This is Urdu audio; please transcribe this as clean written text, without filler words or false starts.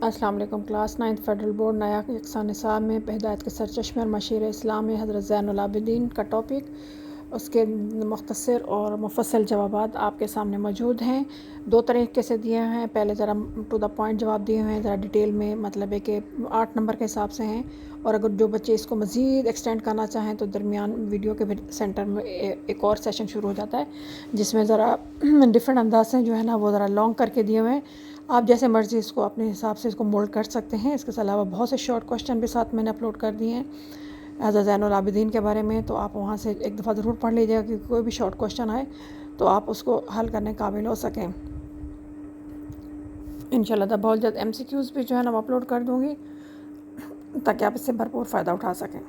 السلام علیکم کلاس 9 فیڈرل بورڈ نیا یکساں نصاب میں ہدایت کے سرچشمے اور مشیر اسلام میں حضرت زین العابدین کا ٹاپک، اس کے مختصر اور مفصل جوابات آپ کے سامنے موجود ہیں۔ دو طریقے سے دیے ہیں، پہلے ذرا ٹو دا پوائنٹ جواب دیے ہوئے ہیں، ذرا ڈیٹیل میں، مطلب ہے کہ 8 نمبر کے حساب سے ہیں، اور اگر جو بچے اس کو مزید ایکسٹینڈ کرنا چاہیں تو درمیان ویڈیو کے سینٹر میں ایک اور سیشن شروع ہو جاتا ہے جس میں ذرا ڈفرینٹ انداز سے جو ہے نا وہ ذرا لانگ کر کے دیے ہوئے ہیں۔ آپ جیسے مرضی اس کو اپنے حساب سے اس کو مولڈ کر سکتے ہیں۔ اس کے علاوہ بہت سے شارٹ کوشچن بھی ساتھ میں نے اپلوڈ کر دیے ہیں حضرت زین العابدین کے بارے میں، تو آپ وہاں سے ایک دفعہ ضرور پڑھ لیجیے گا کہ کوئی بھی شارٹ کوشچن آئے تو آپ اس کو حل کرنے قابل ہو سکیں۔ انشاءاللہ بہت جلد MCQs بھی جو ہے نا وہ اپلوڈ کر دوں گی تاکہ آپ اس سے بھرپور فائدہ اٹھا سکیں۔